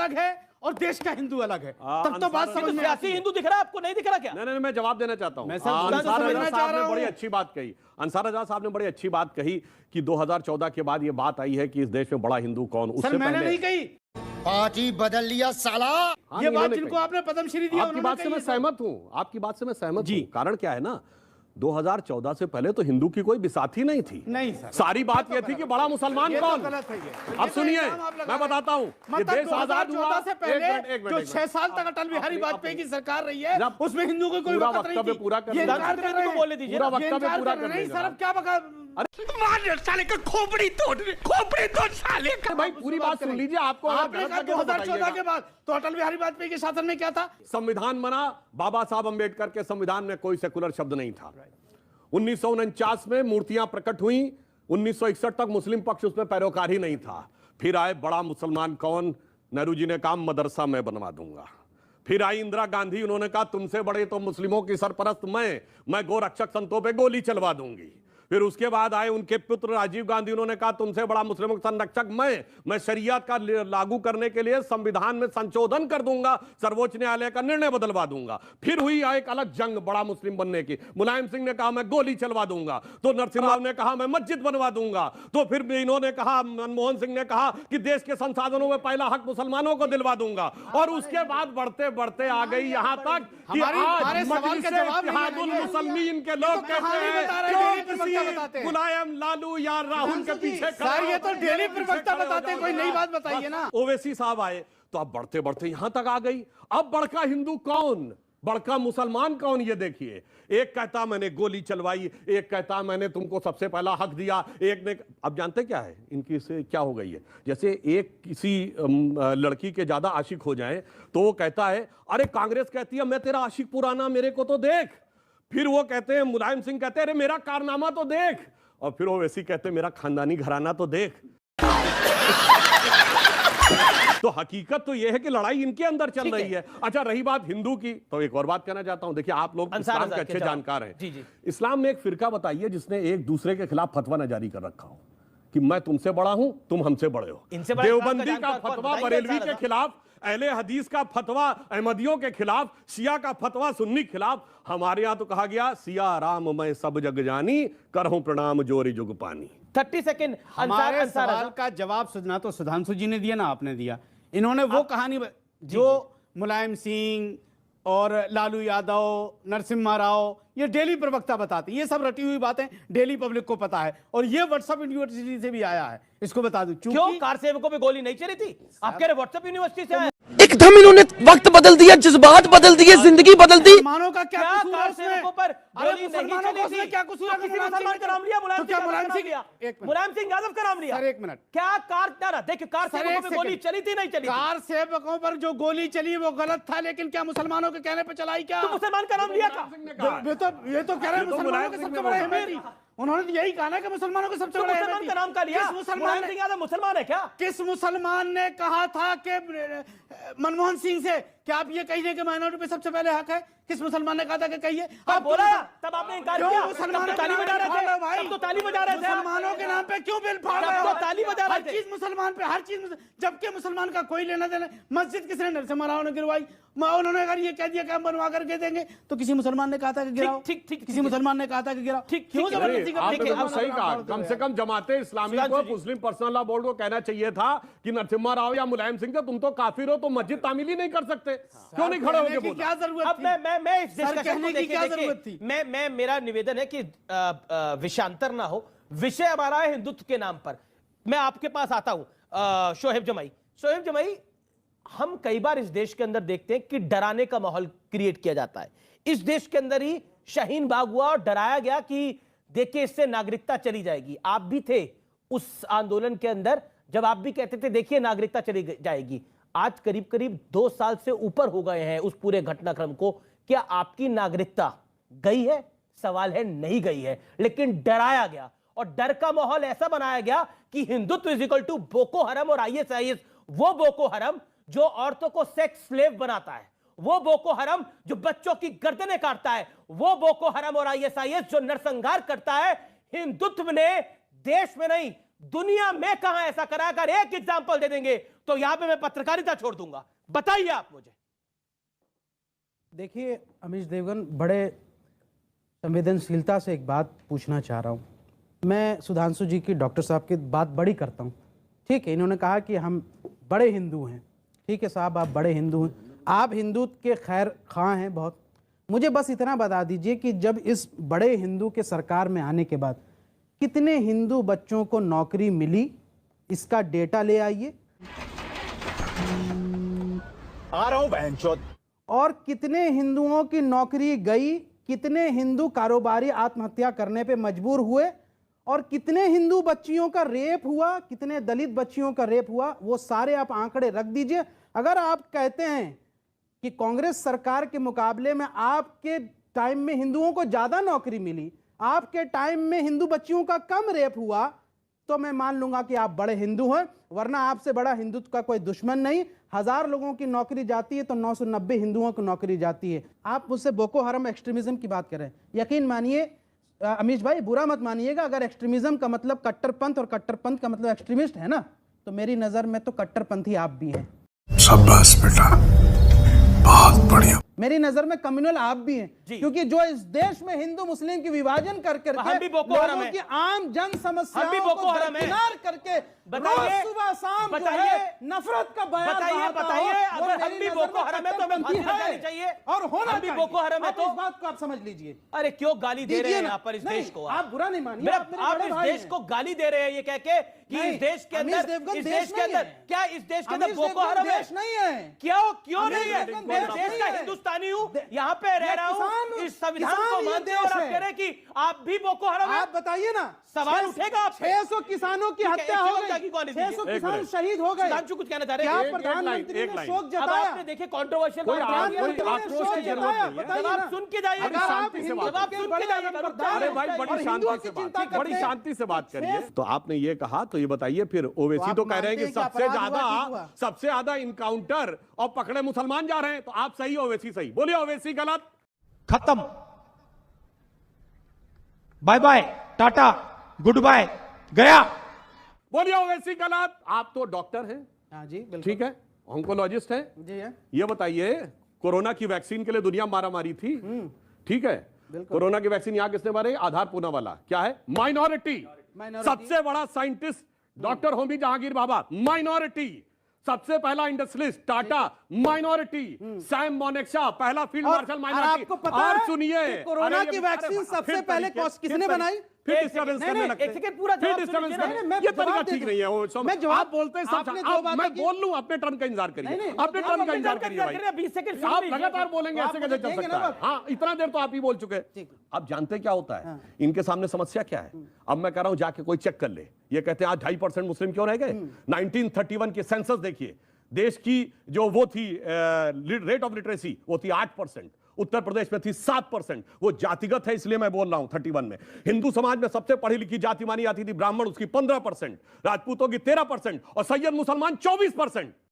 अलग है और देश का हिंदू अलग है, तब तो बात समझ में सियासी हिंदू दिख रहा है आपको, नहीं दिख रहा क्या? नहीं, मैं जवाब देना चाहता हूं। अंसार रजा साहब ने बड़ी अच्छी बात कही, अंसार रजा साहब ने बड़ी अच्छी बात कही कि 2014 के बाद ये बात आई है कि इस देश में बड़ा हिंदू कौन। उससे मैंने नहीं कही, पार्टी बदल लिया साला। ये बात जिनको आपने पद्मश्री दिया, आपकी बात से मैं सहमत हूं, आपकी बात से मैं सहमत हूं। कारण क्या है ना, 2014 से पहले तो हिंदू की कोई बिसात ही नहीं थी। नहीं सर, सारी बात ये थी कि बड़ा मुसलमान कौन। गलत है ये। अब सुनिए, मैं बताता हूं, ये देश आजाद हुआ से पहले जो 6 साल तक अटल बिहारी वाजपेयी की सरकार रही है, उसमें हिंदू को कोई वक्त नहीं थी। पूरा कर, ये इनकार कर रहे हैं, बोले दीजिए, पूरा वक्तव्य पूरा कर नहीं सर, अब क्या बका साले का खोपड़ी तोड़ साले का। भाई पूरी बात सुन लीजिए। आपको आपने कहा 2014 के बाद तो अटल बिहारी वाजपेयी के शासन में क्या था? संविधान बना, बाबा साहब अंबेडकर के संविधान में कोई सेकुलर शब्द नहीं था। 1949 में मूर्तियां प्रकट हुई, 1961 तक मुस्लिम पक्ष उसमें पैरोकार ही नहीं था। फिर आए बड़ा मुसलमान कौन, नेहरू जी ने कहा मदरसा मैं बनवा दूंगा। फिर आई इंदिरा गांधी, उन्होंने कहा तुमसे बड़े तो मुस्लिमों की सरपरस्त मैं गोरक्षक संतों पे गोली चलवा दूंगी। फिर उसके बाद आए उनके पुत्र राजीव गांधी, उन्होंने कहा तुमसे बड़ा मुस्लिमों का संरक्षक मैं शरीयत का लागू करने के लिए संविधान में संशोधन कर दूंगा, सर्वोच्च न्यायालय का निर्णय बदलवा दूंगा। फिर हुई एक अलग जंग बड़ा मुस्लिम बनने की, मुलायम सिंह ने कहा मैं गोली चलवा दूंगा, तो नरसिम्हा राव ने कहा मैं मस्जिद बनवा दूंगा, तो फिर इन्होंने कहा, मनमोहन सिंह ने कहा कि देश के संसाधनों में पहला हक मुसलमानों को दिलवा दूंगा। और उसके बाद बढ़ते बढ़ते आ गई यहां तक कि आज मुसलमान के लोग कहते हैं मुलायम, लालू या राहुल के पीछे सर, ये तो डेली प्रवक्ता बताते हैं, कोई नई बात बताइए ना। ओवैसी साहब आए तो अब बढ़ते बढ़ते यहां तक आ गई। अब बड़का हिंदू कौन, बड़का मुसलमान कौन, ये देखिए। एक कहता मैंने गोली चलवाई, एक कहता मैंने तुमको सबसे पहला हक दिया, एक ने। अब जानते क्या है इनकी से क्या हो गई है, जैसे एक किसी लड़की के ज्यादा आशिक हो जाए तो वो कहता है अरे कांग्रेस कहती है मैं तेरा आशिक पुराना, मेरे को तो देख। फिर वो कहते हैं, मुलायम सिंह कहते हैं अरे मेरा कारनामा तो देख। और फिर वो वैसे कहते हैं मेरा खानदानी घराना तो देख। तो हकीकत तो यह है कि लड़ाई इनके अंदर चल रही है। अच्छा, रही बात हिंदू की, तो एक और बात कहना चाहता हूं। देखिए आप लोग इस्लाम के अच्छे जानकार हैं। जी। इस्लाम में एक फिरका बताइए जिसने एक दूसरे के खिलाफ फतवा न जारी कर रखा हो कि मैं तुमसे बड़ा हूं, तुम हमसे बड़े हो। देवबंदी का फतवा बरेलवी के खिलाफ, अहले हदीस का फतवा अहमदियों के खिलाफ, शिया का फतवा सुन्नी के खिलाफ। हमारे यहां तो कहा गया सिया राम मैं सब जग जानी, करहूं प्रणाम जोरी जुग पानी। 30 सेकंड। हमारे सवाल का जवाब सुना तो सुधांशु जी ने दिया ना, आपने दिया। इन्होंने वो कहानी जो मुलायम सिंह और लालू यादव, नरसिम्हा राव, ये डेली प्रवक्ता बताते, ये सब रटी हुई बातें डेली पब्लिक को पता है। और ये व्हाट्सएप यूनिवर्सिटी से भी आया है, इसको बता दूं। क्यों कार सेवकों पे गोली नहीं चली थी? आप कह रहे व्हाट्सएप यूनिवर्सिटी से आया? एकदम इन्होंने वक्त बदल दिया, जज़्बात बदल दिए, जिंदगी बदल दी। मुसलमानों का क्या कसूर है कार उसमें? सेवकों पर गोली नहीं मुसलमानों चली थी? क्या कसूर है? किसी मुसलमान का नाम लिया? मुलायम सिंह यादव का नाम लिया? सर एक मिनट, क्या कार, देखिए कार सेवकों पे गोली चली थी नहीं चली? कार सेवकों पर जो गोली चली वो गलत था, लेकिन क्या मुसलमानों के कहने पे चलाई क्या? तो मुसलमान का नाम लिया था? ये तो कह रहे हैं मुसलमानों के सबसे बड़े अहमदी। उन्होंने तो यही कहा ना कि मुसलमानों के सबसे बड़े मुसलमान का नाम का लिया। मुलायम सिंह यादव मुसलमान है क्या? किस मुसलमान ने कहा था कि मनमोहन सिंह से कि आप ये कहिए कि माइनॉरिटी पे सबसे पहले हक है? किस मुसलमान ने कहा था कि कहिए? आप बोला, तब आपने इनकार किया। मुसलमानों तो ताली बजा रहे थे, तब तो ताली बजा रहे थे। मुसलमानों के नाम पे क्यों बिल फाड़ रहे हो? ताली बजा रहे थे। हर चीज मुसलमान पे, हर चीज, जबकि मुसलमान का कोई लेना देना। मस्जिद किसने? नरसिम्हा राव ने गिरवाई। उन्होंने अगर ये कह दिया कि हम बनवा करके देंगे, तो किसी मुसलमान ने कहा था कि गिराओ। ठीक, किसी मुसलमान ने कहा था कि गिराओ। क्यों जबरदस्ती सही कहा। कम से कम जमाते इस्लामी को, मुस्लिम पर्सनल लॉ बोर्ड को कहना चाहिए था कि नरसिम्हा राव या मुलायम सिंह तुम तो काफिर हो, तो मस्जिद तामील ही नहीं कर सकते, क्यों नहीं खड़े होके बोला? क्या जरूरत अब मैं इस डिस्कशन को देखिए, मैं मेरा निवेदन है कि विषयांतर ना हो। विषय हमारा है हिंदुत्व के नाम पर। मैं आपके पास आता हूं शोहेब जमाई, हम कई बार इस देश के अंदर देखते हैं कि डराने का माहौल क्रिएट किया जाता है। इस देश के अंदर ही शाहीन बाग हुआ और डराया गया कि देखिए इससे नागरिकता चली जाएगी। आप भी थे उस आंदोलन के अंदर जब आप भी कहते थे देखिए नागरिकता चली जाएगी। आज करीब करीब 2 साल से ऊपर हो गए हैं उस पूरे घटनाक्रम को। क्या आपकी नागरिकता गई है? सवाल है नहीं गई है, लेकिन डराया गया और डर का माहौल ऐसा बनाया गया कि Hindutva is equal to Boko Haram और ISIS। वो बोको हरम जो औरतों को सेक्स स्लेव बनाता है, वो बोको हरम जो बच्चों की गर्दनें काटता है, वो बोको हरम और ISIS जो नरसंहार करता है। हिंदुत्व ने देश में नहीं दुनिया में कहां ऐसा करा? अगर एक एग्जांपल दे देंगे तो यहां पे मैं पत्रकारिता छोड़ दूंगा। बताइए आप मुझे। देखिए अमीश देवगन, बड़े संवेदनशीलता से एक बात पूछना चाह रहा हूं। मैं सुधांशु जी की, डॉक्टर साहब की बात बड़ी करता हूं, ठीक है, इन्होंने कहा कि हम बड़े हिंदू हैं, ठीक है साहब, आप बड़े हिंदू हैं, आप हिंदू के खैर खां हैं बहुत। मुझे बस इतना बता दीजिए कि जब इस बड़े हिंदू के सरकार में आने के बाद कितने हिंदू बच्चों को नौकरी मिली, इसका डेटा ले आइए। आ रहा हूं बहनचोद। और कितने हिंदुओं की नौकरी गई, कितने हिंदू कारोबारी आत्महत्या करने पे मजबूर हुए, और कितने हिंदू बच्चियों का रेप हुआ, कितने दलित बच्चियों का रेप हुआ, वो सारे आप आंकड़े रख दीजिए। अगर आप कहते हैं कि कांग्रेस सरकार के मुकाबले में आपके टाइम में हिंदुओं को ज्यादा नौकरी मिली, आपके टाइम में हिंदू बच्चियों का कम रेप हुआ, तो मैं मान लूंगा कि आप बड़े हिंदू हैं, वरना आपसे बड़ा हिंदुत्व का कोई दुश्मन नहीं। 1000 लोगों की नौकरी जाती है तो 990 हिंदुओं की नौकरी जाती है। आप मुझसे बोको हरम एक्सट्रीमिज्म की बात करें, यकीन मानिए अमीश भाई, बुरा मत मानिएगा, अगर एक्सट्रीमिज्म का मतलब कट्टरपंथ और कट्टरपंथ का मतलब एक्सट्रीमिस्ट है ना, तो मेरी नजर में तो कट्टरपंथी आप भी हैं। शाबाश बेटा, बहुत बढ़िया। मेरी नजर में कम्युनल आप भी हैं, क्योंकि जो इस देश में हिंदू मुस्लिम की विभाजन कर करके लोगों की आम जन समस्याओं को दरकिनार करके रोज सुबह शाम जो है नफरत का बयान बताइए, अगर हम भी बोको हराम है तो हमें फांसी लगानी चाहिए, और होना हम भी बोको हराम है तो इस बात को आप समझ लीजिए। अरे क्यों गाली दे रहे हैं यहाँ पर इस देश को? आप बुरा नहीं मानिए, आप इस देश को गाली दे रहे हैं ये कह के कि इस देश के अंदर, क्या इस देश के अंदर बोको हराम है? नहीं है। क्यों नहीं है? मैं देश का हिंदुस्तानी हूँ, यहाँ पे रह रहा हूँ, इस संविधान को मानते हैं, और आप कह रहे हैं कि आप भी बोको हराम है। आप बताइए ना, सवाल उठेगा आप। 600 किसानों की हत्या हो गई, 600 किसान शहीद हो गए। सुधांशु कुछ कहना चाह रहे क्या हैं? प्रधानमंत्री ने शोक अब जताया? आपने देखे कंट्रोवर्शियल कोई आक्रोश की जरूरत नहीं है। जवाब सुन के जाइए, बड़ी शांति से बात जवाब सुन के जाइए। अरे भाई बड़ी शांति से बात करिए। तो आपने ये कहा, तो ये बताइए फिर ओवैसी तो कह रहे हैं कि सबसे ज्यादा इनकाउंटर और पकड़े मुसलमान जा रहे हैं, तो आप सही, ओवैसी सही। बोलिए ओवैसी गलत। खत्म, bye bye, tata, goodbye, गया। बोलिए ओवैसी गलत। आप तो डॉक्टर हैं, हाँ जी बिल्कुल, ठीक है, ऑन्कोलॉजिस्ट हैं जी है। ये बताइए, कोरोना की वैक्सीन के लिए दुनिया मारामारी थी, ठीक है, कोरोना की वैक्सीन यहां किसने मारी? आधार पूनावाला। क्या है? माइनॉरिटी। सबसे बड़ा scientist doctor Homi Jehangir Bhabha, minority. सबसे पहला इंडस्ट्रियलिस्ट टाटा, माइनॉरिटी। सैम मोनेक्शा, पहला फील्ड मार्शल, माइनॉरिटी। आपको पता है और सुनिए, कोरोना की वैक्सीन सबसे पहले किसने बनाई? फिर डिस्टर्बेंस करने लगते हैं। एक सेकंड पूरा जवाब डिस्टर्बेंस सुनिए ना। करने, ये तरीका ठीक नहीं है। वो मैं जवाब, आप बोलते हैं सब, मैं बोल लूं, अपने टर्म का इंतजार करिए, अपने टर्म का इंतजार करिए भाई। 20 सेकंड आप लगातार बोलेंगे, ऐसे कैसे चल सकता है? हाँ, इतना देर तो आप ही बोल चुके। आप जानते क्या होता है इनके सामने समस्या क्या है? अब मैं कह रहा हूं जाके कोई चेक कर ले। ये कहते हैं आज 2.5% मुस्लिम क्यों रह गए? 1931 के सेंसस देखिए, देश की जो वो थी रेट ऑफ लिटरेसी, वो थी 8%, उत्तर प्रदेश में थी 7%। वो जातिगत है, इसलिए मैं बोल रहा हूं 31 में। हिंदू समाज में सबसे पढ़ी लिखी जाति मानी जाती थी ब्राह्मण, उसकी 15%, राजपूतों की 13% और सैयद मुसलमान 24%।